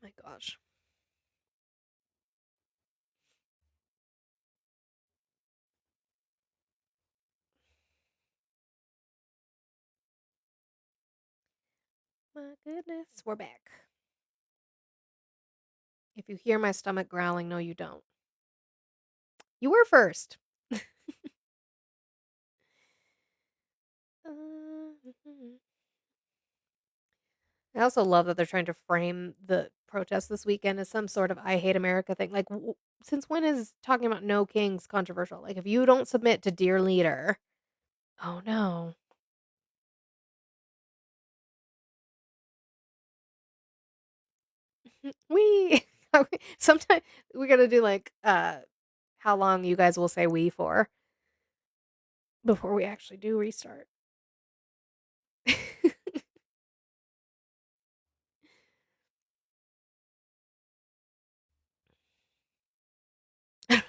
My gosh. My goodness. We're back. If you hear my stomach growling, no, you don't. You were first. I also love that they're trying to frame the protest this weekend as some sort of "I hate America" thing. Like, since when is talking about no kings controversial? Like, if you don't submit to dear leader, oh no, we sometimes we gotta do like how long you guys will say we for before we actually do restart.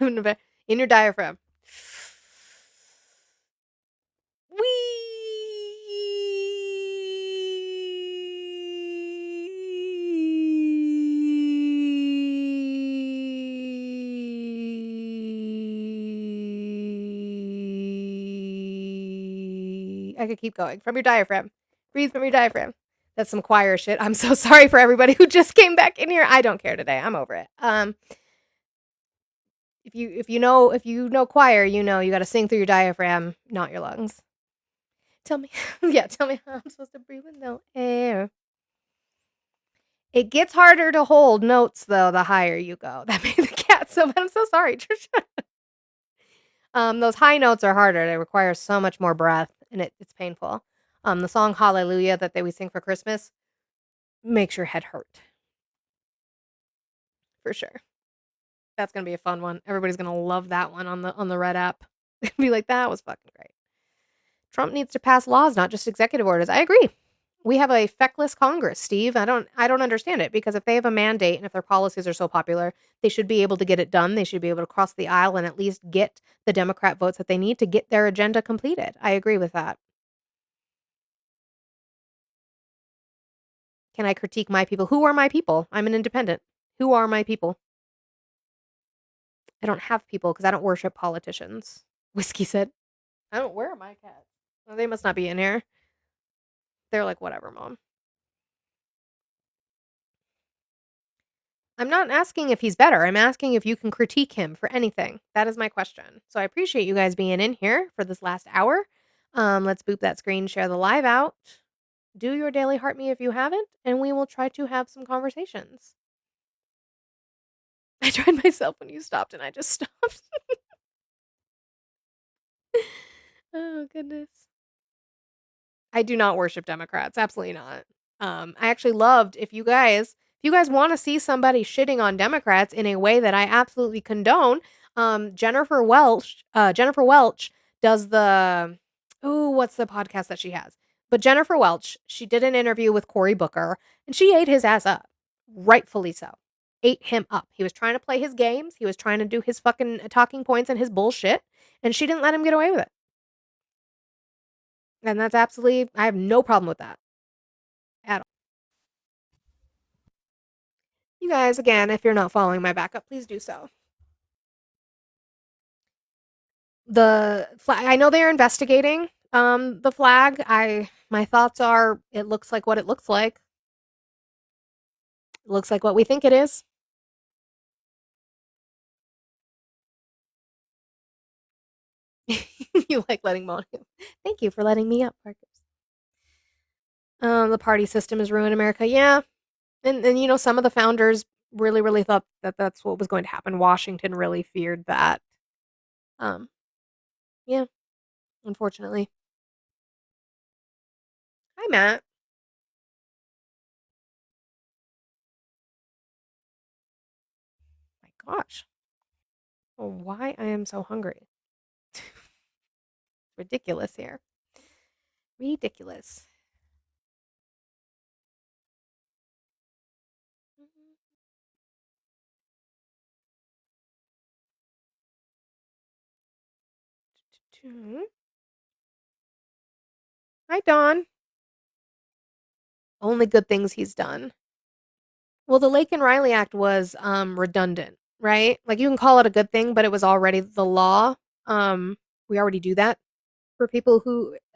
In your diaphragm. I could keep going. From your diaphragm. Breathe from your diaphragm. That's some choir shit. I'm so sorry for everybody who just came back in here. I don't care today. I'm over it. If you know choir, you know you got to sing through your diaphragm, not your lungs. Tell me, yeah, tell me how I'm supposed to breathe with no air. It gets harder to hold notes though the higher you go. That made the cat so. I'm so sorry, Trisha. Those high notes are harder. They require so much more breath, and it's painful. The song Hallelujah that we sing for Christmas makes your head hurt for sure. That's gonna be a fun one. Everybody's gonna love that one on the Red app. Be like, that was fucking great. Trump needs to pass laws, not just executive orders. I agree. We have a feckless Congress, Steve. I don't understand it because if they have a mandate and if their policies are so popular, they should be able to get it done. They should be able to cross the aisle and at least get the Democrat votes that they need to get their agenda completed. I agree with that. Can I critique my people? Who are my people? I'm an independent. Who are my people? I don't have people because I don't worship politicians. Whiskey said. I don't. Where are my cats? Oh, they must not be in here. They're like, whatever, mom. I'm not asking if he's better. I'm asking if you can critique him for anything. That is my question. So I appreciate you guys being in here for this last hour. Let's boop that screen, share the live out. Do your daily heart me if you haven't, and we will try to have some conversations. I tried myself when you stopped and I just stopped. Oh goodness. I do not worship Democrats. Absolutely not. I actually loved if you guys want to see somebody shitting on Democrats in a way that I absolutely condone, Jennifer Welch does what's the podcast that she has? But Jennifer Welch, she did an interview with Cory Booker and she ate his ass up. Rightfully so. Ate him up. He was trying to play his games. He was trying to do his fucking talking points and his bullshit, and she didn't let him get away with it. And that's absolutely I have no problem with that at all. You guys, again, if you're not following my backup, please do so. The flag, I know they're investigating the flag. My thoughts are it looks like what it looks like. It looks like what we think it is. You like letting Monica. Thank you for letting me up, Marcus. The party system has ruined America. Yeah. And some of the founders really, really thought that that's what was going to happen. Washington really feared that. Um, yeah, unfortunately. Hi, Matt. My gosh. Oh, why I am so hungry. Ridiculous here. Ridiculous. Hi, Don. Only good things he's done. Well, the Lake and Riley Act was redundant, right? Like you can call it a good thing, but it was already the law. We already do that for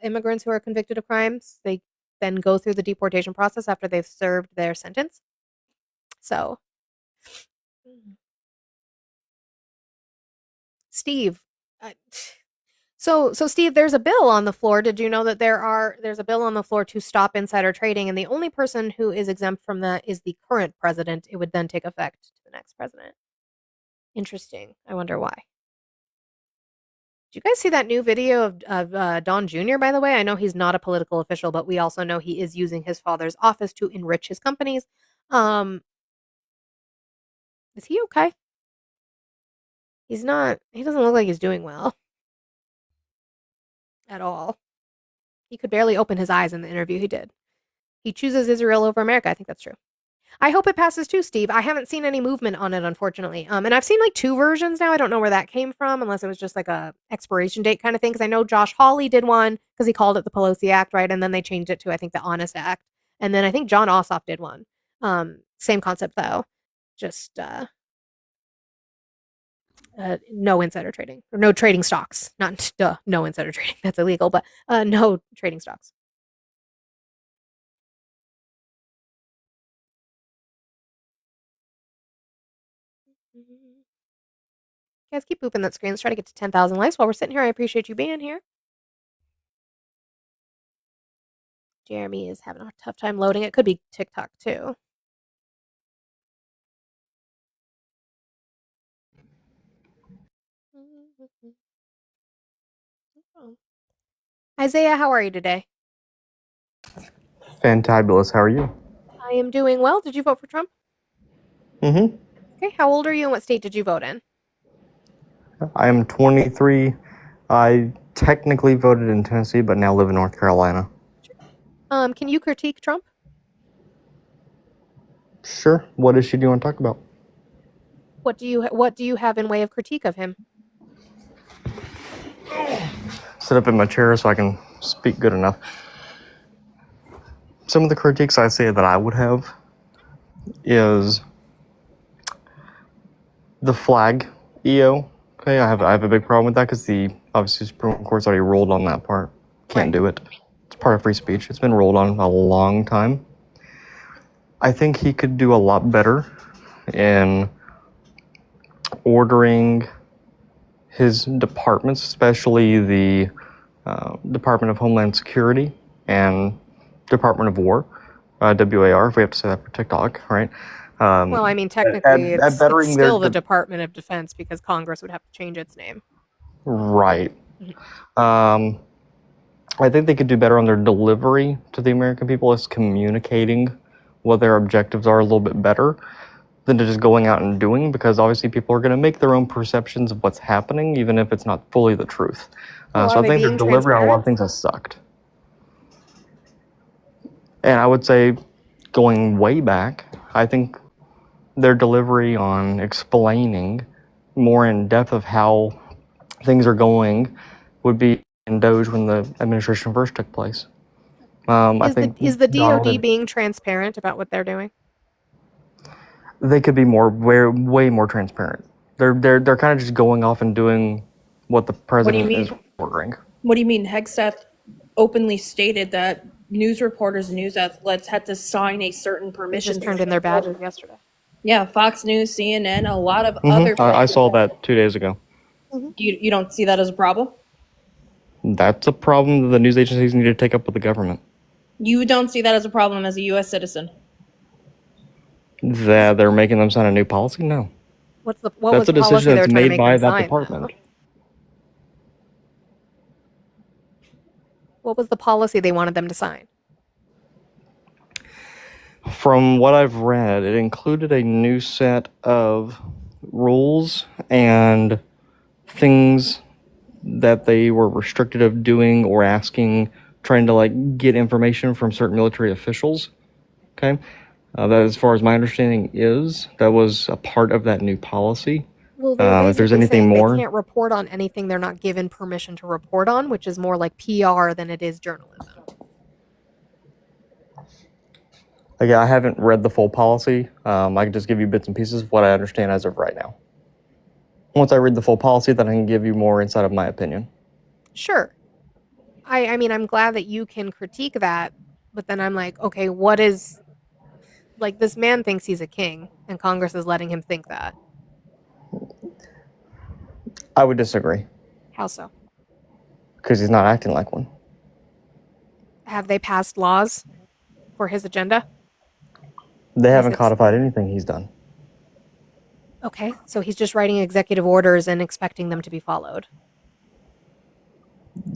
immigrants who are convicted of crimes. They then go through the deportation process after they've served their sentence. So, Steve, I, so Steve, there's a bill on the floor. Did you know that there's a bill on the floor to stop insider trading, and the only person who is exempt from that is the current president. It would then take effect to the next president. Interesting. I wonder why. Did you guys see that new video of Don Jr., by the way? I know he's not a political official, but we also know he is using his father's office to enrich his companies. Is he okay? He doesn't look like he's doing well at all. He could barely open his eyes in the interview he did. He chooses Israel over America. I think that's true. I hope it passes too, Steve. I haven't seen any movement on it, unfortunately. And I've seen like 2 versions now. I don't know where that came from, unless it was just like a expiration date kind of thing. Because I know Josh Hawley did one because he called it the Pelosi Act, right? And then they changed it to I think the Honest Act. And then I think John Ossoff did one. Same concept though, just no insider trading or no trading stocks. Not no insider trading. That's illegal, but no trading stocks. Guys, keep pooping that screen. Let's try to get to 10,000 likes while we're sitting here. I appreciate you being here. Jeremy is having a tough time loading. It could be TikTok too. Isaiah, how are you today? Fantabulous. How are you? I am doing well. Did you vote for Trump? Mm-hmm. Okay. How old are you and what state did you vote in? I am 23. I technically voted in Tennessee, but now live in North Carolina. Can you critique Trump? Sure. What issue do you want to talk about? What do you have in way of critique of him? Sit up in my chair so I can speak good enough. Some of the critiques I say that I would have is the flag EO. Okay, I have a big problem with that because the obviously Supreme Court's already ruled on that part. Can't do it. It's part of free speech. It's been ruled on a long time. I think he could do a lot better in ordering his departments, especially the Department of Homeland Security and Department of War, WAR, if we have to say that for TikTok, right? Well, I mean, technically, it's still the Department of Defense because Congress would have to change its name. Right. I think they could do better on their delivery to the American people, as communicating what their objectives are a little bit better than to just going out and doing, because obviously people are going to make their own perceptions of what's happening, even if it's not fully the truth. So I think their delivery on a lot of things has sucked. And I would say, going way back, I think their delivery on explaining more in depth of how things are going would be in Doge when the administration first took place. Is the DoD being transparent about what they're doing? They could be way more transparent. They're kind of just going off and doing what the president is ordering. What do you mean? Hegseth openly stated that news reporters and news outlets had to sign a certain permission. They just turned in their badges yesterday. Yeah, Fox News, CNN, a lot of other. I saw that 2 days ago. You don't see that as a problem? That's a problem that the news agencies need to take up with the government. You don't see that as a problem as a U.S. citizen? That they're making them sign a new policy? No. That's a decision that's made by that department. What was the policy they wanted them to sign? From what I've read, it included a new set of rules and things that they were restricted of doing or asking, trying to get information from certain military officials. Okay. That, as far as my understanding is, that was a part of that new policy. Well, if there's anything more, they can't report on anything they're not given permission to report on, which is more like PR than it is journalism. Again, I haven't read the full policy. I can just give you bits and pieces of what I understand as of right now. Once I read the full policy, then I can give you more insight of my opinion. Sure. I mean, I'm glad that you can critique that, but then I'm like, okay, what is, like, this man thinks he's a king, and Congress is letting him think that. I would disagree, How so? because he's not acting like one. Have they passed laws for his agenda? They haven't it- codified anything he's done. Okay, so he's just writing executive orders and expecting them to be followed.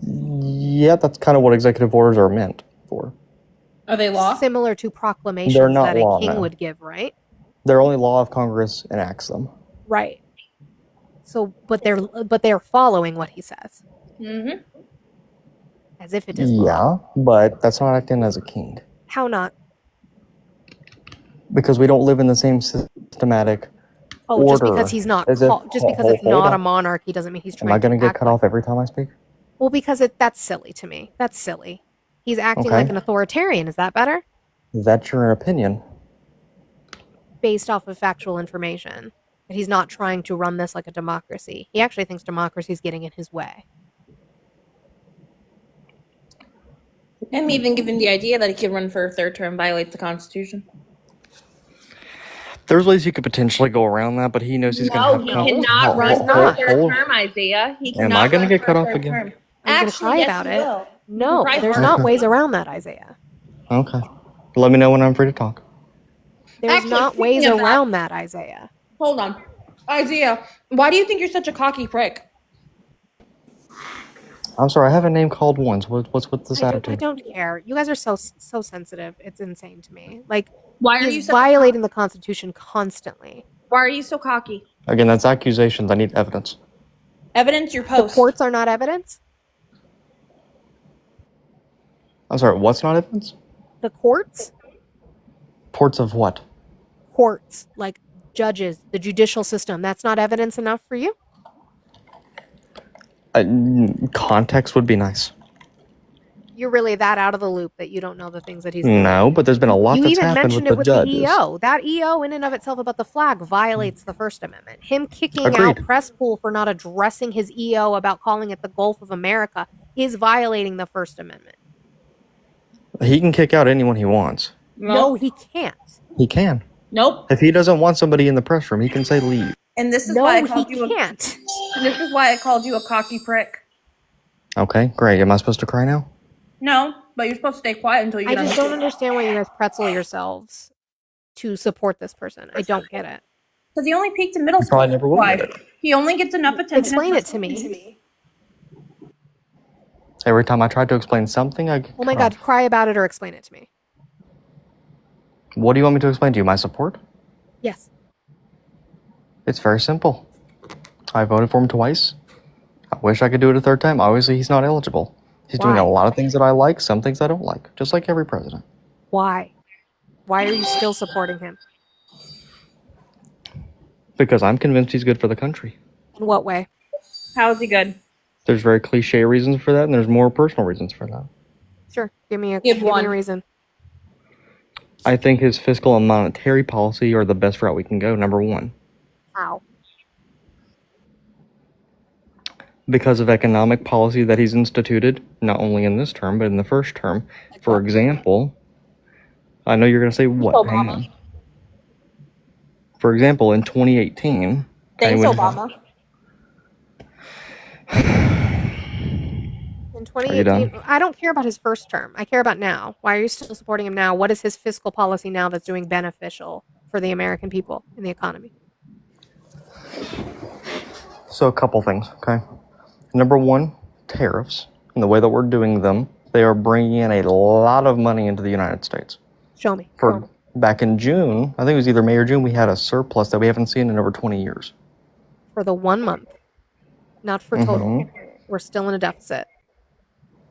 Yeah, that's kind of what executive orders are meant for. Are they law? Similar to proclamations They're not that a law, king no. would give, right? They're only law if Congress enacts them. Right. So, but they're following what he says, Mm-hmm. as if it is law. Yeah, but that's not acting as a king. How not? Because we don't live in the same systematic Oh, just order. because he's not As if- just because it's hold not a on. monarchy doesn't mean he's Am trying I going to to get act cut like- off every time I speak? Well, because that's silly to me. That's silly. He's acting Okay. like an authoritarian. Is that better? That's your opinion. Based off of factual information. That he's not trying to run this like a democracy. He actually thinks democracy is getting in his way. I'm even given the idea that he could run for a third term, violate the Constitution. There's ways you could potentially go around that, but he knows he's going to have cannot run hold- for a hold- third hold- term, Isaiah. He Am cannot I gonna run get for cut a off third again? term. Are you gonna Actually, cry yes, about you it? will. No, Cry there's for not it. ways around that, Isaiah. Okay. Let me know when I'm free to talk. There's Actually, not speaking ways of that- around that, Isaiah. Hold on. Isaiah, why do you think you're such a cocky prick? I'm sorry, I haven't name called once. What's with this I attitude? don't care. You guys are so sensitive. It's insane to me. Like, Why are you he's so violating the Constitution constantly. Why are you so cocky? Again, that's accusations. I need evidence. Evidence your The post. courts are not evidence. I'm sorry, what's not evidence? The courts, Ports of what? courts, like judges, the judicial system. That's not evidence enough for you. Context would be nice. You're really that out of the loop that you don't know the things that he's doing. No, but there's been a lot You that's even happened mentioned with it the with judges. the EO. That EO, in and of itself, about the flag violates the First Amendment. Him kicking out Agreed. Press Pool for not addressing his EO about calling it the Gulf of America is violating the First Amendment. He can kick out anyone he wants. No, he can't. He can. Nope. If he doesn't want somebody in the press room, he can say leave. And this is No, why I he called you can't. This is why I called you a cocky prick. Okay, great. Am I supposed to cry now? No, but you're supposed to stay quiet until you I get just on. don't understand why you guys pretzel yourselves to support this person. I don't get it. Because he only peaked in middle school. probably never will Why? get it. He only gets enough attention. Explain it to me. Every time I tried to explain something, I get Oh my cut God, off. cry about it or explain it to me. What do you want me to explain to you? My support? Yes. It's very simple. I voted for him twice. I wish I could do it a third time. Obviously, he's not eligible. He's doing Why? a lot of things that I like, some things I don't like, just like every president. Why? Why are you still supporting him? Because I'm convinced he's good for the country. In what way? How is he good? There's very cliche reasons for that, and there's more personal reasons for that. Sure. Give me Give one. a reason. I think his fiscal and monetary policy are the best route we can go, number one. How? Because of economic policy that he's instituted, not only in this term, but in the first term. For example, I know you're going to say what? Hang Obama. on. For example, in 2018, Thanks, when- Obama. In you done? 2018, I don't care about his first term. I care about now. Why are you still supporting him now? What is his fiscal policy now that's doing beneficial for the American people and the economy? So a couple things, okay? Number one, tariffs. And the way that we're doing them, they are bringing in a lot of money into the United States. Show me. For back in June, I think it was either May or June, we had a surplus that we haven't seen in over 20 years. For the 1 month, not for total. Mhm. We're still in a deficit.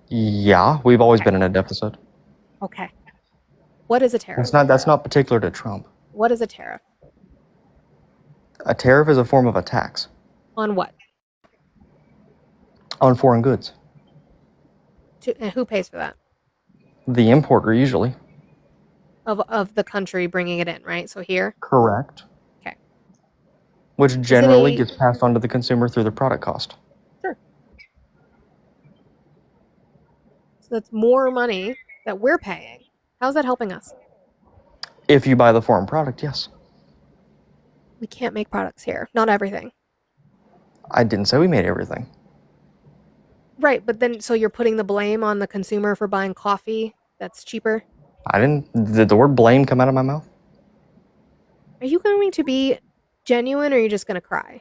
Yeah, we've always been in a deficit. Okay. What is a tariff? That's not particular to Trump. What is a tariff? A tariff is a form of a tax On what? on foreign goods. And who pays for that? The importer usually. of the country bringing it in, right? So here. Correct. Okay. Which generally a- gets passed on to the consumer through the product cost. Sure. So that's more money that we're paying. How's that helping us? If you buy the foreign product, yes. We can't make products here. Not everything. I didn't say we made everything. Right, but then so you're putting the blame on the consumer for buying coffee that's cheaper? I didn't. Did the word blame come out of my mouth? Are you going to be genuine or are you just going to cry?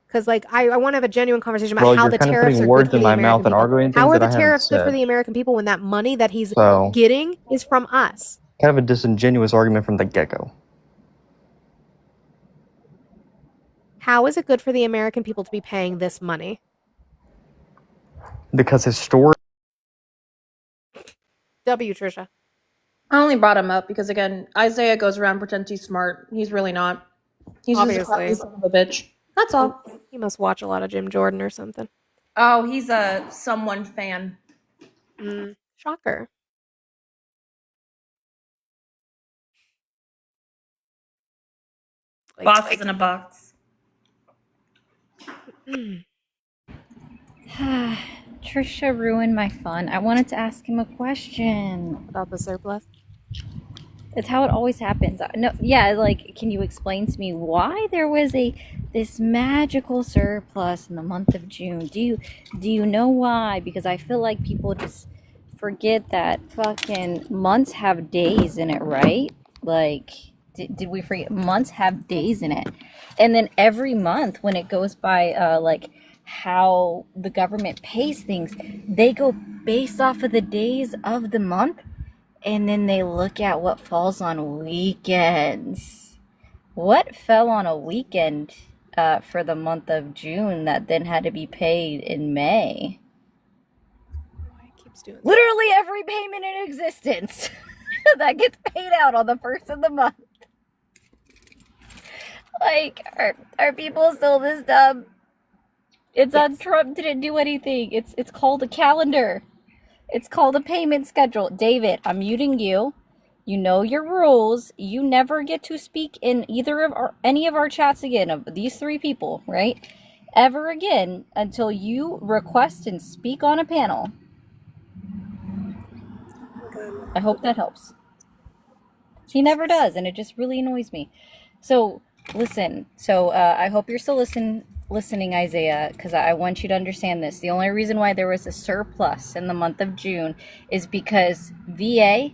Because like I want to have a genuine conversation about Well, how you're the kind of tariffs putting are words good for in the my American mouth and people. arguing How things are that the I haven't tariffs good for said. the American people when that money that he's So, getting is from us? kind of a disingenuous argument from the get-go. How is it good for the American people to be paying this money? Because historically, W, Trisha. I only brought him up because, again, Isaiah goes around pretending he's smart. He's really not. He's just a Obviously. classy son of a bitch. That's all. He must watch a lot of Jim Jordan or something. Oh, he's a someone fan. Shocker. Boxes in a box. Trisha ruined my fun. I wanted to ask him a question. About the surplus? It's how it always happens. No, yeah, like, can you explain to me why there was this magical surplus in the month of June? Do you know why? Because I feel like people just forget that fucking months have days in it, right? Like, did we forget months have days in it? And then every month when it goes by, like, how the government pays things, they go based off of the days of the month, and then they look at what falls on weekends. What fell on a weekend for the month of June that then had to be paid in May? He keeps doing that. Literally every payment in existence that gets paid out on the first of the month. Like, are people still this dumb? It's on Trump didn't do anything. It's called a calendar. It's called a payment schedule. David, I'm muting you. You know your rules. You never get to speak in either of any of our chats again of these three people, right? Ever again until you request and speak on a panel. I hope that helps. He never does, and it just really annoys me. So, listen. So, I hope you're still listening, Isaiah, because I want you to understand this. The only reason why there was a surplus in the month of June is because VA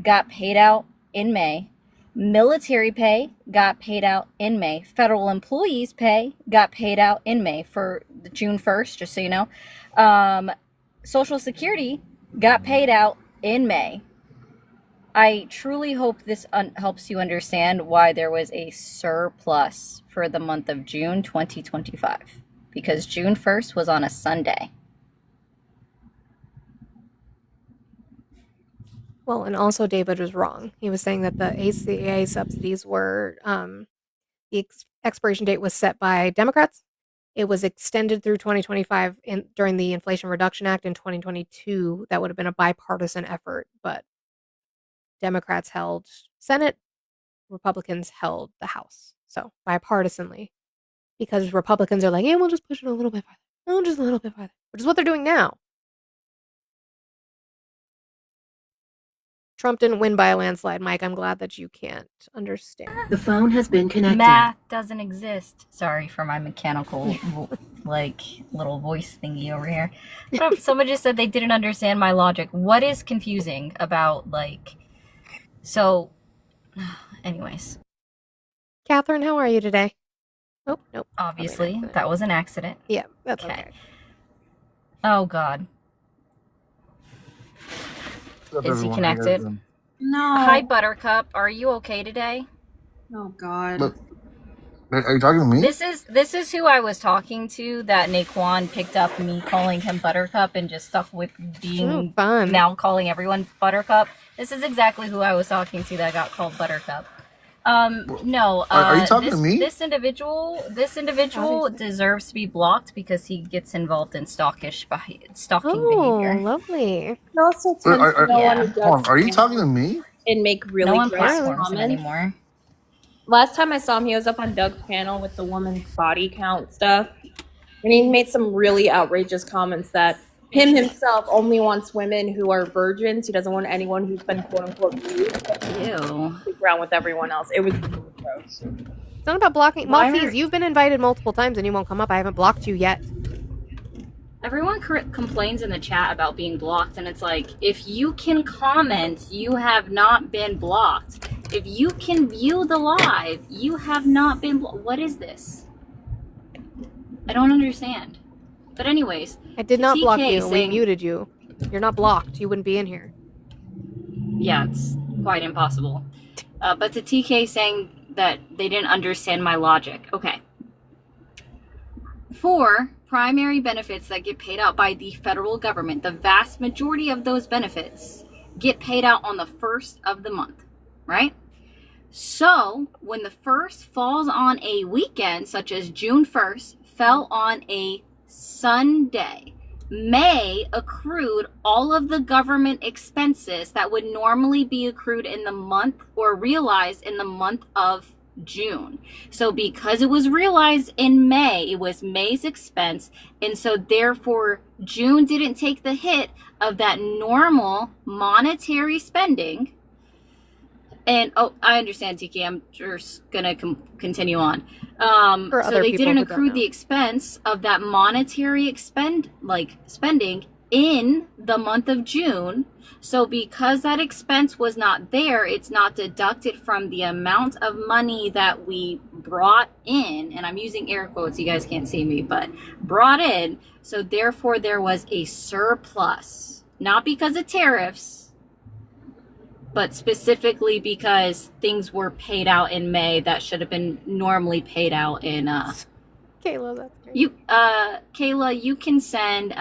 got paid out in May. Military pay got paid out in May. Federal employees pay got paid out in May for June 1st, just so you know. Social Security got paid out in May. I truly hope this helps you understand why there was a surplus for the month of June 2025. Because June 1st was on a Sunday. Well, and also David was wrong. He was saying that the ACA subsidies were, the expiration date was set by Democrats. It was extended through 2025 during the Inflation Reduction Act in 2022. That would have been a bipartisan effort, but Democrats held Senate, Republicans held the House. So bipartisanly, because Republicans are like, yeah, we'll just push it a little bit farther. No, just a little bit farther, which is what they're doing now. Trump didn't win by a landslide, Mike. I'm glad that you can't understand. The phone has been connected. Math doesn't exist. Sorry for my mechanical, like, little voice thingy over here. Someone just said they didn't understand my logic. What is confusing about, like... So, anyways. Catherine, how are you today? Oh, nope. Obviously, that was an accident. Yeah, that's okay. Oh, God. Is he connected? No. Hi, Buttercup. Are you okay today? Oh, God. Look, are you talking to me? This is who I was talking to, that Naquan picked up me calling him Buttercup and just stuck with being fun. Now calling everyone Buttercup. This is exactly who I was talking to that got called Buttercup. No. Are you talking to me? This individual deserves to be blocked because he gets involved in stalking Oh, behavior. lovely. He also tends to Hold go on on, are you talking to me? and make No really one gross platforms him comments. anymore. Last time I saw him, he was up on Doug's panel with the woman's body count stuff. And he made some really outrageous comments that him himself only wants women who are virgins. He doesn't want anyone who's been quote unquote used Ew. around with everyone else. It was really gross. It's not about blocking. Why Maltese, are- you've been invited multiple times and you won't come up. I haven't blocked you yet. Everyone complains in the chat about being blocked, and it's like, if you can comment, you have not been blocked. If you can view the live, you have not been blocked. What is this? I don't understand. But anyways, I did not block TK you. We saying- muted you. You're not blocked. You wouldn't be in here. yeah, it's quite impossible. But to TK saying that they didn't understand my logic. Okay. For primary benefits that get paid out by the federal government, the vast majority of those benefits get paid out on the first of the month, right? So when the first falls on a weekend, such as June 1st, fell on a Sunday, May accrued all of the government expenses that would normally be accrued in the month or realized in the month of June. So because it was realized in May, it was May's expense, and so therefore June didn't take the hit of that normal monetary spending. And I understand, TK. I'm just gonna continue on. For So other they people didn't who don't accrue know. the expense of that monetary spending in the month of June. So because that expense was not there, it's not deducted from the amount of money that we brought in. And I'm using air quotes, you guys can't see me, but brought in. So therefore there was a surplus, not because of tariffs, but specifically because things were paid out in May that should have been normally paid out in Kayla, that's great. Kayla, you can send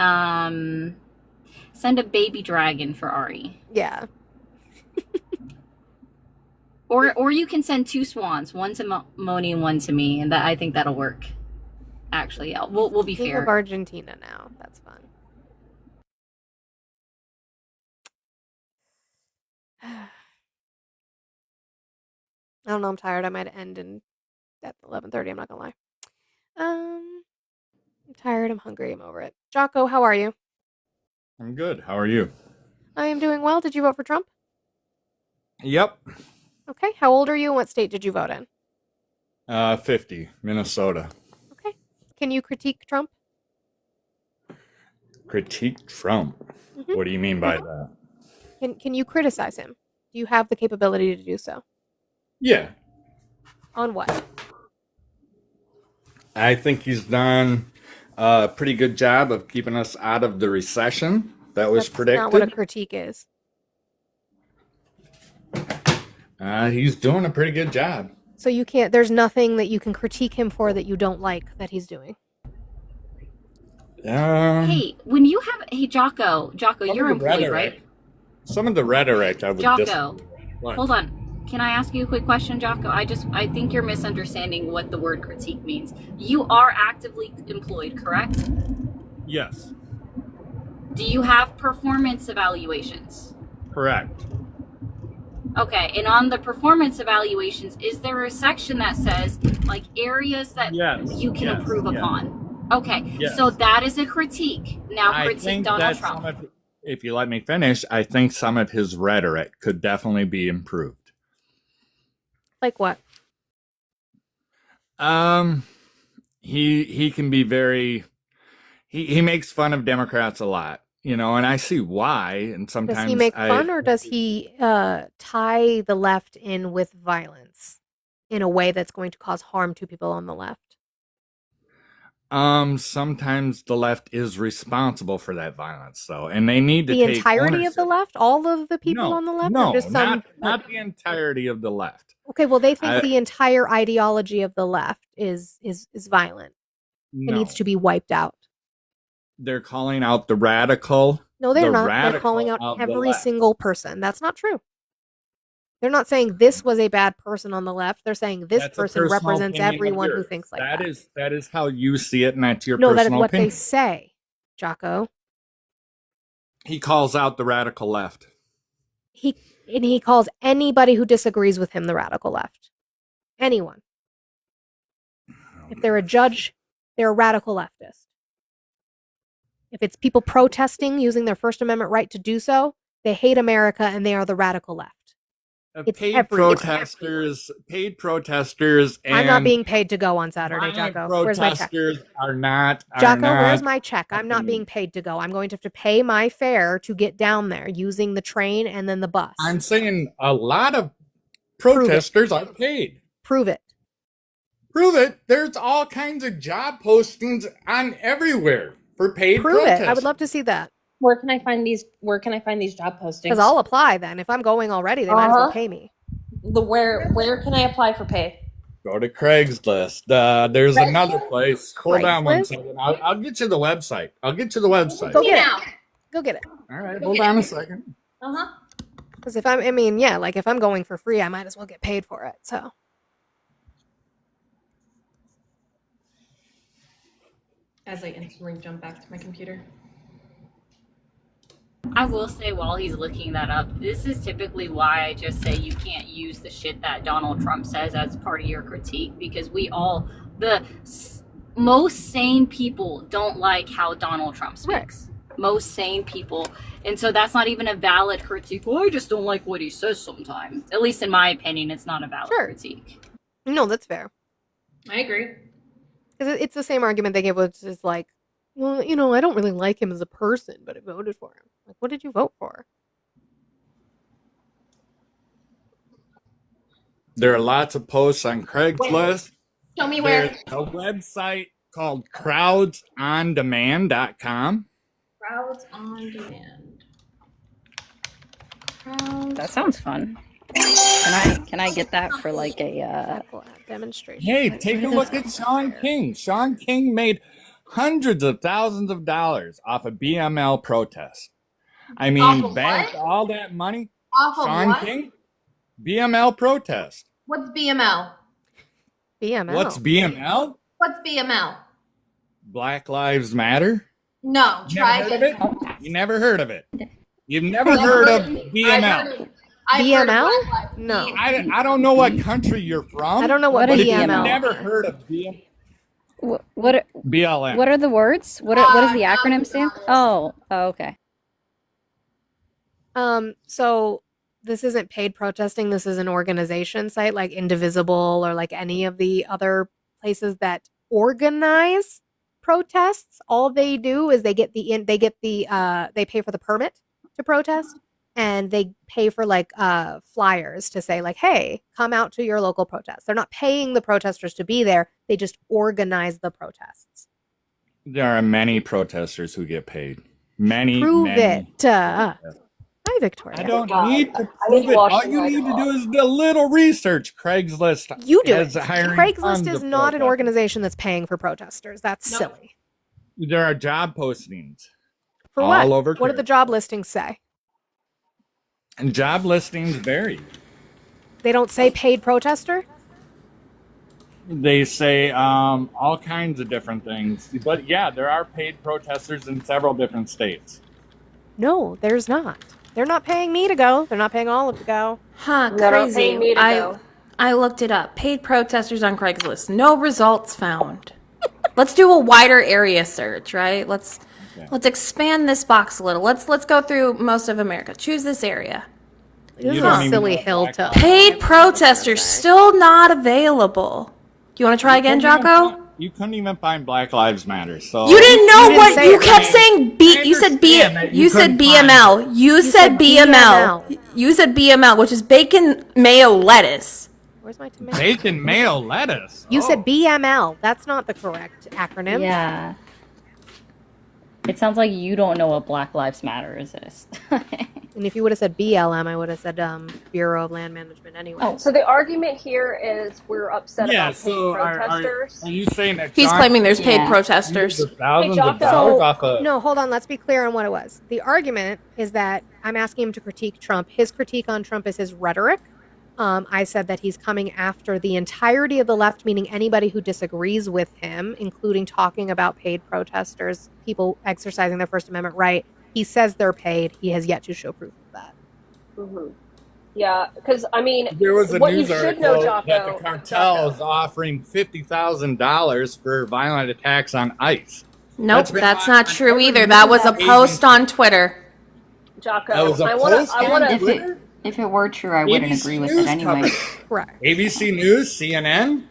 a baby dragon for Ari. Yeah. Or you can send 2 swans, one to Moni and one to me, and I think that'll work. Actually, yeah, we'll be King fair. of Argentina now. That's fun. I don't know. I'm tired. I might end at 11:30. I'm not gonna lie. I'm tired. I'm hungry. I'm over it. Jocko, how are you? I'm good. How are you? I am doing well. Did you vote for Trump? Yep. Okay. How old are you and what state did you vote in? 50, Minnesota. Okay. Can you critique Trump? Critique Trump. Mhm. What do you mean by that? Can you criticize him? Do you have the capability to do so? Yeah. On what? I think he's done a pretty good job of keeping us out of the recession that was That's predicted. not what a critique is. He's doing a pretty good job. So you can't. There's nothing that you can critique him for that you don't like that he's doing. Hey, when you have Jocko, you're employed, right? Some of the rhetoric I would Jocko, disagree with. hold on. Can I ask you a quick question, Jocko? I think you're misunderstanding what the word critique means. You are actively employed, correct? Yes, Do you have performance evaluations? correct. Okay, and on the performance evaluations, is there a section that says like areas that Yes, you can yes, improve yes. upon? Okay, Yes. so that is a critique. Now I critique think Donald that Trump. if you let me finish, I think some of his rhetoric could definitely be improved. Like what? He can be very he makes fun of Democrats a lot, and I see why. And sometimes Does he make fun or does he tie the left in with violence in a way that's going to cause harm to people on the left? sometimes the left is responsible for that violence, though, and they need to The take entirety of the ownership. left? All of the people No, on the left? no, or just some? not the entirety of the left. Okay, well, they think I- the entire ideology of the left is violent. It No, needs to be wiped out. they're calling out the radical. No, they're The not. They're radical calling out of the every left. single person. That's not true. They're not saying this was a bad person on the left. They're saying this That's a person personal represents opinion of everyone who yours. thinks like that. That is how you see it, and that's your No, that is personal what they opinion. say, Jocko. He calls out the radical left. He And he calls anybody who disagrees with him the radical left. Anyone. If they're a judge, they're a radical leftist. If it's people protesting using their First Amendment right to do so, they hate America and they are the radical left. It's Paid everywhere. protesters, and I'm not being paid to go on Saturday, violent Jocko. Where's my check? protesters are not. Jocko, not, where's my check? I'm not being paid to go. I'm going to have to pay my fare to get down there using the train and then the bus. I'm saying a lot of protesters are paid. Prove it. Prove it. There's all kinds of job postings on everywhere for paid Prove protesters. it. I would love to see that. Where can I find these job postings? Because I'll apply then. If I'm going already, they might as well pay me. Where can I apply for pay? Go to Craigslist. There's another place. Hold on one Craigslist? second. I'll get you the website. Go get it. Go get it. All right. Hold on a second. Because if I'm going for free, I might as well get paid for it. So As I instantly jump back to my computer. I will say while he's looking that up, this is typically why I just say you can't use the shit that Donald Trump says as part of your critique, because most sane people don't like how Donald Trump speaks. Right. Most sane people. And so that's not even a valid critique. Well, I just don't like what he says sometimes. At least in my opinion, it's not a valid critique. no, that's fair. I agree. Because it's the same argument they give, which is like, well, I don't really like him as a person, but I voted for him. Like, what did you vote for? There are lots of posts on Craigslist. Show me where. There's a website called crowdsondemand.com. Crowds on Demand. That sounds fun. Can I get that for like a demonstration? Hey, take a look at Sean King. Sean King made hundreds of thousands of dollars off a BML protest. I mean, banked all that money. Off of Sean what? King, BML protest. What's BML? BML. What's BML? What's BML? Black Lives Matter. No, try Never heard of it? You never heard of it. You've never heard of BML. BML? No. I don't know what country you're from. I don't know what but if BML. you've never heard of BML. what BLM. What are the words? What does the acronym stand? Oh, okay. So this isn't paid protesting. This is an organization site like Indivisible or like any of the other places that organize protests. All they do is they pay for the permit to protest, and they pay for like flyers to say like, hey, come out to your local protest. They're not paying the protesters to be there. They just organize the protests. There are many protesters who get paid. Many. Prove many. it. Hi, Victoria. I don't need to prove it. All you need to do is do a little research. Craigslist. You do it. is hiring Craigslist tons is of not an protesters. organization that's paying for protesters. That's silly. There are job postings. For all what? over What do the job listings say? And job listings vary. They don't say paid protester? They say all kinds of different things. But yeah, there are paid protesters in several different states. No, there's not. They're not paying me to go. They're not paying Olive to go. Huh, They're not crazy. paying me to go. I looked it up. Paid protesters on Craigslist. No results found. Let's do a wider area search, right? Let's expand this box a little. Let's go through most of America. Choose this area. This You is don't a even silly know hill Black to. Paid protesters still not available. Do you want to try again, Jocko? You couldn't even find Black Lives Matter. So You didn't know didn't what say you it kept right. saying. You said understand that you You said couldn't find BML. You said BML. You said BML, which is bacon mayo lettuce. Where's my tomato? bacon, mayo, lettuce. You Oh. said BML. That's not the correct acronym. Yeah. It sounds like you don't know what Black Lives Matter is. And if you would have said BLM, I would have said Bureau of Land Management anyway. Oh, so the argument here is we're upset Yeah, about paid so protesters. are you saying that He's John claiming there's paid Yeah. protesters. used thousands Hey, of Jocko. dollars off of No, hold on. Let's be clear on what it was. The argument is that I'm asking him to critique Trump. His critique on Trump is his rhetoric. I said that he's coming after the entirety of the left, meaning anybody who disagrees with him, including talking about paid protesters, people exercising their First Amendment right. He says they're paid. He has yet to show proof of that. Mm-hmm. Yeah, because I mean, There was a what you news should know, article that the Jocko. cartel is offering $50,000 for violent attacks on ICE. Nope, been that's on not true every either. That was a news post agency. on Twitter. Jocko, That was a I wanna, post I on wanna. Twitter? If it were true, I wouldn't ABC agree with News it anyway. covered Correct. ABC News, CNN,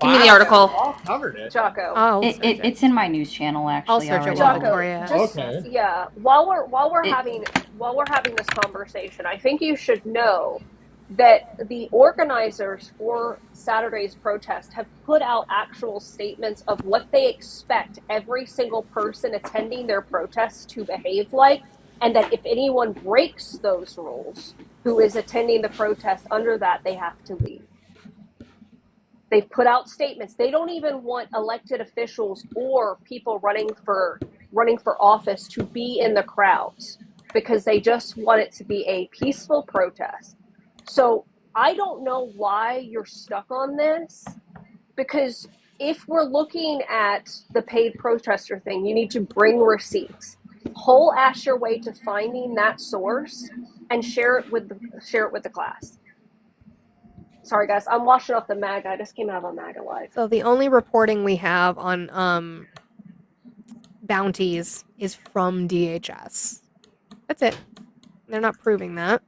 Give me the Fox, article. all covered it. Jocko. I'll It, search it, it. it's in my news channel actually I'll search it already. while Jocko, Victoria. just Okay. yeah. While we're It- having this conversation, I think you should know that the organizers for Saturday's protest have put out actual statements of what they expect every single person attending their protests to behave like, and that if anyone breaks those rules who is attending the protest under that, they have to leave. They've put out statements. They don't even want elected officials or people running for office to be in the crowds because they just want it to be a peaceful protest. So I don't know why you're stuck on this, because if we're looking at the paid protester thing, you need to bring receipts. Whole ass your way to finding that source and share it with the class. Sorry guys, I'm washing off the MAGA. I just came out of a MAGA live. So the only reporting we have on bounties is from DHS. That's it. They're not proving that.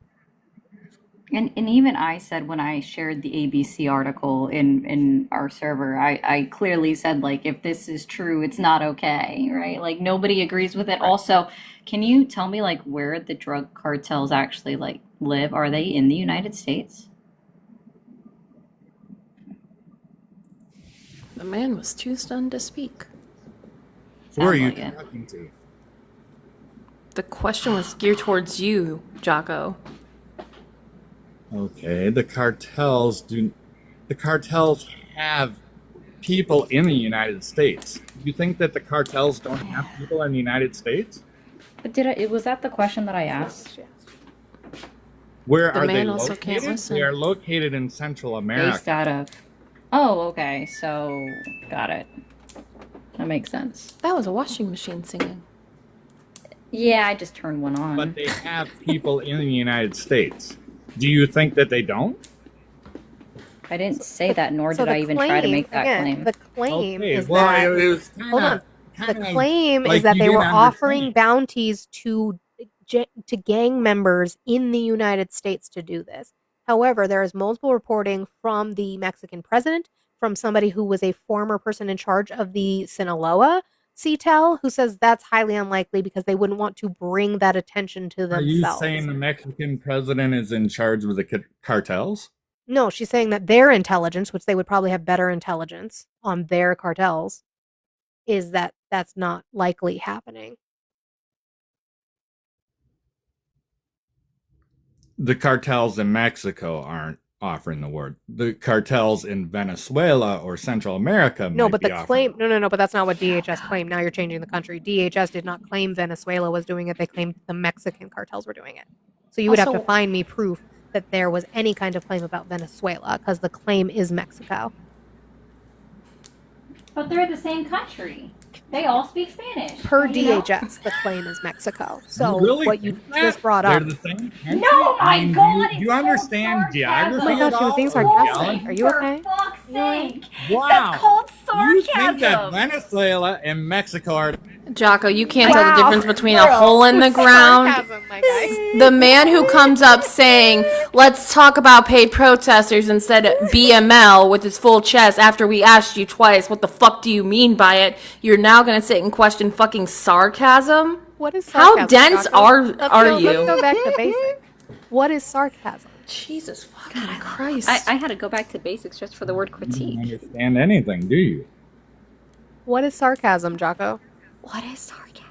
And even I said when I shared the ABC article in our server, I clearly said, like, if this is true, it's not okay, right? Like, nobody agrees with it. Also, can you tell me, like, where the drug cartels actually, like, live? Are they in the United States? The man was too stunned to speak. Who are Sounds you like it. talking to? The question was geared towards you, Jocko. Okay, the cartels have people in the United States. You think that the cartels don't have people in the United States? But was that the question that I asked? Where The are they man also can't located? listen. They are located in Central America. Based out of. Oh, okay. So, got it. That makes sense. That was a washing machine singing. Yeah, I just turned one on. But they have people in the United States. Do you think that they don't? I didn't say that, nor So did I the even try to make that again, claim. The claim Okay, is well, that it was hold on. The claim like is that you they were didn't offering understand. bounties to gang members in the United States to do this. However, there is multiple reporting from the Mexican president, from somebody who was a former person in charge of the Sinaloa CTEL, who says that's highly unlikely because they wouldn't want to bring that attention to Are you themselves. saying the Mexican president is in charge of the cartels? No, she's saying that their intelligence, which they would probably have better intelligence on their cartels, is that that's not likely happening. The cartels in Mexico aren't offering the word. The cartels in Venezuela or Central America No, might but be the offering claim no, but that's not what DHS claimed. Now you're changing the country. DHS did not claim Venezuela was doing it. They claimed the Mexican cartels were doing it. So you would have to Also- find me proof that there was any kind of claim about Venezuela, because the claim is Mexico. But they're the same country. They all speak Spanish. Per you know? DHS, the claim is Mexico. So really what you think that? just brought They're up. the same country? No, my I mean, God, Do it's you understand called geography? Oh my gosh, at you were all? being Or sarcastic. geology? Are you okay? For fuck's sake. Wow. That's called You think that sarcasm. Venezuela and Mexico are Jocko, you can't tell the Wow. difference between a hole in the ground. Sarcasm, my guy. The man who comes up saying, let's talk about paid protesters instead of BML with his full chest after we asked you twice, what the fuck do you mean by it? You're now going to sit and question fucking sarcasm? What is How sarcasm, dense Jocko? are Let's go you? back to basics. What is sarcasm? Jesus fucking Christ. I had to go back to basics just for the word you critique. don't understand anything, do you? What is sarcasm, Jocko? What is sarcasm?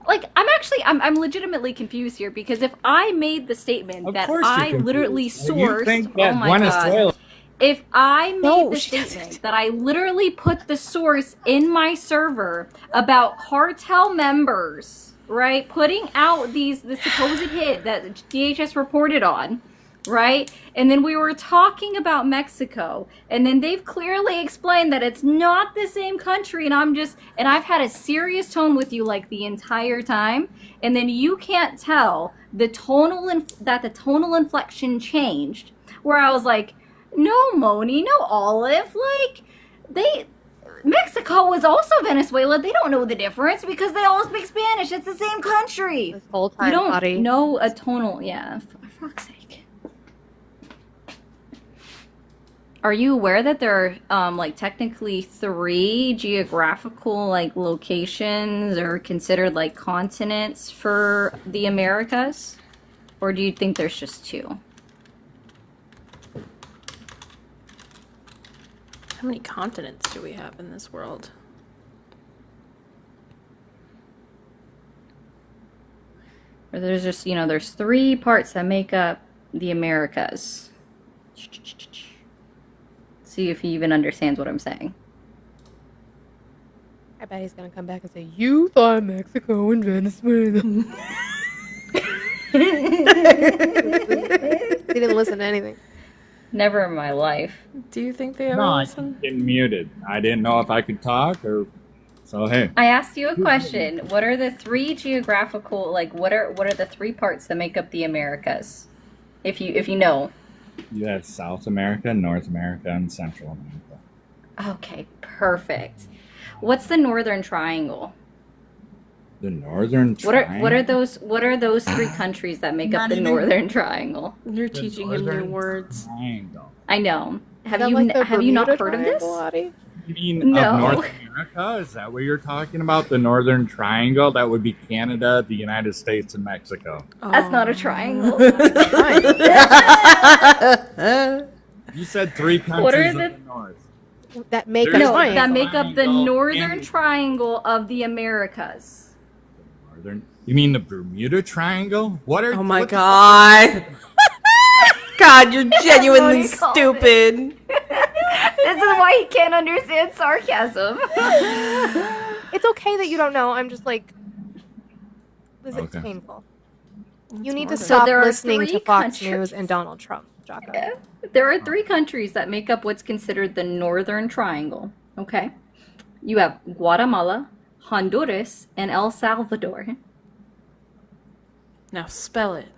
Like, I'm legitimately confused here, because if I made the statement Of that course you're I literally confused. You sourced, think that oh my Venezuela god, if I made No, the she statement doesn't. that I literally put the source in my server about cartel members, right, putting out the supposed hit that DHS reported on, right? And then we were talking about Mexico, and then they've clearly explained that it's not the same country, and I've had a serious tone with you like the entire time, and then you can't tell that the tonal inflection changed, where I was like, no, Moni, no, Olive, like, Mexico is also Venezuela. They don't know the difference because they all speak Spanish. It's the same country. This whole time, You don't Hottie. know a tonal, yeah, for fuck's sake. Are you aware that there are like technically 3 geographical like locations or considered like continents for the Americas? Or do you think there's just 2? How many continents do we have in this world? Or there's just, there's 3 parts that make up the Americas. See if he even understands what I'm saying. I bet he's gonna come back and say, "You thought Mexico and Venezuela." He didn't listen to anything. Never in my life. Do you think they ever No, I listen? keep getting muted. I didn't know if I could talk or. So hey. I asked you a question. What are the 3 geographical, like, what are the 3 parts that make up the Americas? If you know. You have South America, North America, and Central America. Okay, perfect. What's the Northern Triangle? The Northern Triangle. What are those 3 countries that make up the Northern Triangle? You're teaching him new words. Triangle. I know. Have Is that you like the have you not Bermuda heard of this? Triangle, Hottie? You mean No. of North America? Is that what you're talking about? The Northern Triangle? That would be Canada, the United States, and Mexico. That's not a triangle. You said 3 countries What are of the- the North. That make There's us No, fine. that make up the Triangle Northern and- Triangle of the Americas. Northern. You mean the Bermuda Triangle? What are? Oh my what the- god. God, you're genuinely That's what he stupid. This is why he can't understand sarcasm. It's okay that you don't know. I'm just like, this is Okay. painful. You need to So stop there are listening 3 to Fox countries. News and Donald Trump, Jocko. There are 3 countries that make up what's considered the Northern Triangle. Okay. You have Guatemala, Honduras, and El Salvador. Now spell it.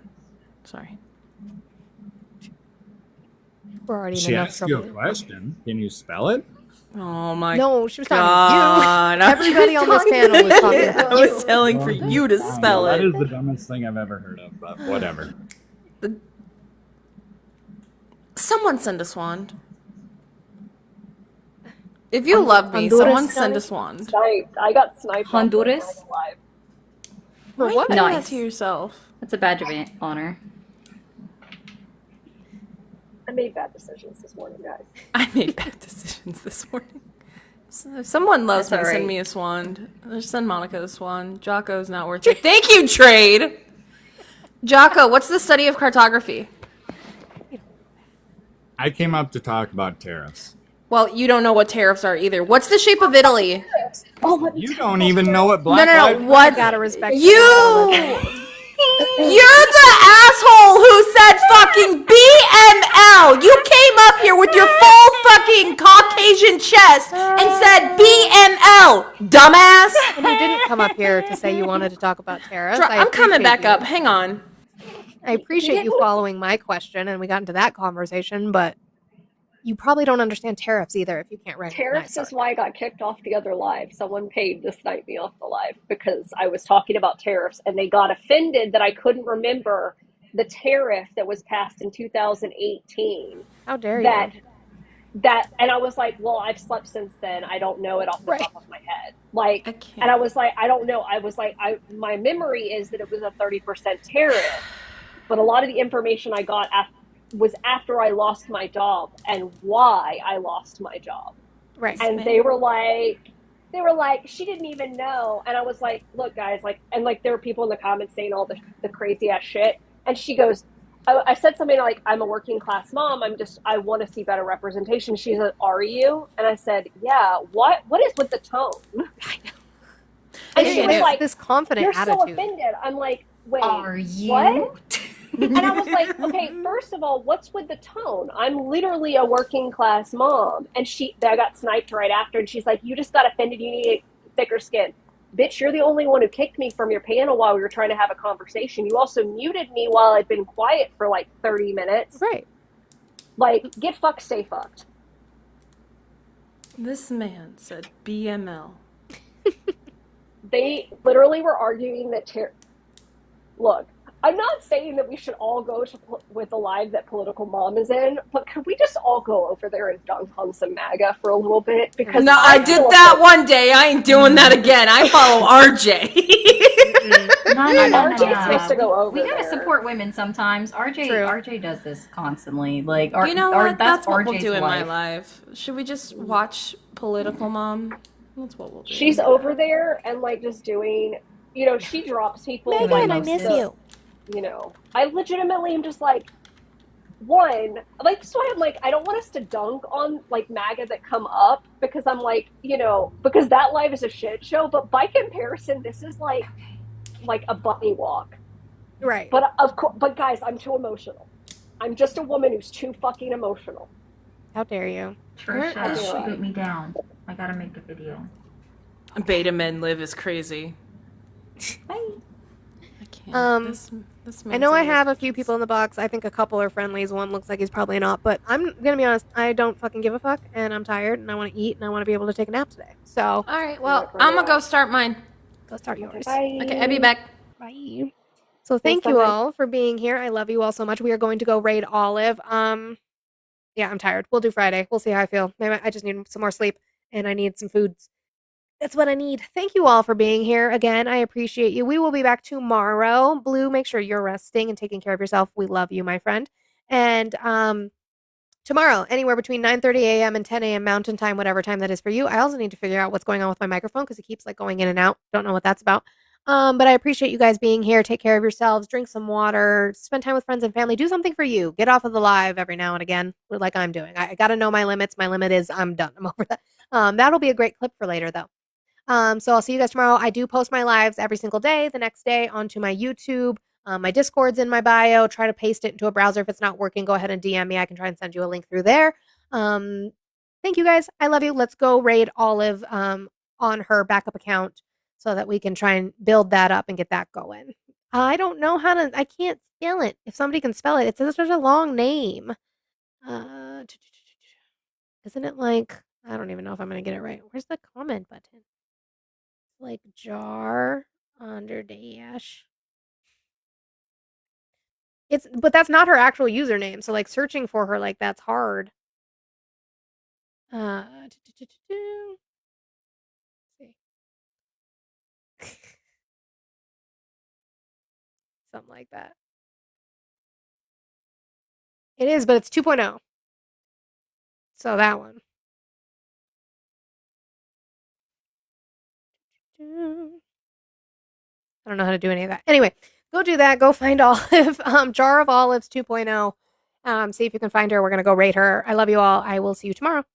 Sorry. We're already in She enough asked you a trouble. question. Can you spell it? Oh my No, she was talking god. to you. Everybody on this panel was talking I to you. was telling for you to spell That it. is the dumbest thing I've ever heard of, but whatever. Someone send a swand. If you love me, Honduras someone send guy? a swand. Sniped. I got sniped. off Honduras? Fortnite Live. For Why what? do that Nice. to yourself? That's a badge of honor. I made bad decisions this morning, guys. I made bad decisions this morning. So if someone loves That's me, all send right. me a swan. Just send Monica a swan. Jocko's not worth it. Thank you, Trade! Jocko, what's the study of cartography? I came up to talk about tariffs. Well, you don't know what tariffs are either. What's the shape of Italy? You don't even know what Black No, no, Lives no. What? Gotta respect You! You're the asshole who said fucking BML. You came up here with your full fucking Caucasian chest and said BML, dumbass. And you didn't come up here to say you wanted to talk about tariffs. I I'm coming appreciate back you. up. Hang on. I appreciate you following my question, and we got into that conversation, but you probably don't understand tariffs either if you can't recognize Tariffs is them. why I got kicked off the other live. Someone paid to snipe me off the live because I was talking about tariffs and they got offended that I couldn't remember the tariff that was passed in 2018. How dare That you? and I was like, well, I've slept since then. I don't know it off the Right. top of my head. Like, I can't. and I was like, I don't know. I was like, my memory is that it was a 30% tariff, but a lot of the information I got was after I lost my job and why I lost my job. Right. And they were like, she didn't even know. And I was like, look, guys, like, and like there were people in the comments saying all the crazy ass shit. And she goes, I said something like, I'm a working class mom. I want to see better representation. She said, are you? And I said, yeah. What is with the tone? I know. And It she is was like, this confident you're so attitude. offended. I'm like, wait, Are you? what? And I was like, okay, first of all, what's with the tone? I'm literally a working class mom. And I got sniped right after. And she's like, you just got offended. You need thicker skin. Bitch, you're the only one who kicked me from your panel while we were trying to have a conversation. You also muted me while I'd been quiet for like 30 minutes. Right. Like, get fucked, stay fucked. This man said BML. They literally were arguing that look, I'm not saying that we should all go with the live that Political Mom is in, but could we just all go over there and dunk on some MAGA for a little bit? Because no, I did that one day. I ain't doing that again. I follow RJ. No. RJ's supposed to go over We gotta there. support women sometimes. RJ does this constantly. Like, You know what? That's what we'll RJ's do in my life. life. Should we just watch Political Mom? That's what we'll do. She's over there and like just doing, she drops people. Megan, like, I miss you. I legitimately am just like, one, like, that's why I'm like, I don't want us to dunk on like MAGA that come up because I'm like, because that live is a shit show. But by comparison, this is like a bunny walk. Right. But of course, but guys, I'm too emotional. I'm just a woman who's too fucking emotional. How dare you? Trisha, shoot me down. I gotta make a video. Beta men live is crazy. Bye. I can't. This I know I have a few people in the box. I think a couple are friendlies. One looks like he's probably not. But I'm gonna be honest. I don't fucking give a fuck, and I'm tired, and I want to eat, and I want to be able to take a nap today. So. All right. Well, I'm gonna go start mine. Go start yours. Bye. Okay, I'll be back. Bye. So thank you all for being here. I love you all so much. We are going to go raid Olive. Yeah, I'm tired. We'll do Friday. We'll see how I feel. Maybe I just need some more sleep, and I need some foods. That's what I need. Thank you all for being here. Again, I appreciate you. We will be back tomorrow. Blue, make sure you're resting and taking care of yourself. We love you, my friend. And tomorrow, anywhere between 9:30 a.m. and 10 a.m. Mountain Time, whatever time that is for you. I also need to figure out what's going on with my microphone because it keeps like going in and out. Don't know what that's about. But I appreciate you guys being here. Take care of yourselves. Drink some water. Spend time with friends and family. Do something for you. Get off of the live every now and again, like I'm doing. I got to know my limits. My limit is I'm done. I'm over that. That'll be a great clip for later, though. So I'll see you guys tomorrow. I do post my lives every single day, the next day onto my YouTube. My Discord's in my bio. Try to paste it into a browser. If it's not working, go ahead and DM me. I can try and send you a link through there. Thank you guys. I love you. Let's go raid Olive on her backup account so that we can try and build that up and get that going. I don't know how to, I can't spell it. If somebody can spell it, it's such a long name. Isn't it like, I don't even know if I'm going to get it right. Where's the comment button? Like jar under dash. But that's not her actual username. So like searching for her, like that's hard. Something like that. It is, but it's 2.0. So that one. I don't know how to do any of that. Anyway, go do that. Go find Olive. Jar of Olives 2.0. See if you can find her. We're going to go rate her. I love you all. I will see you tomorrow.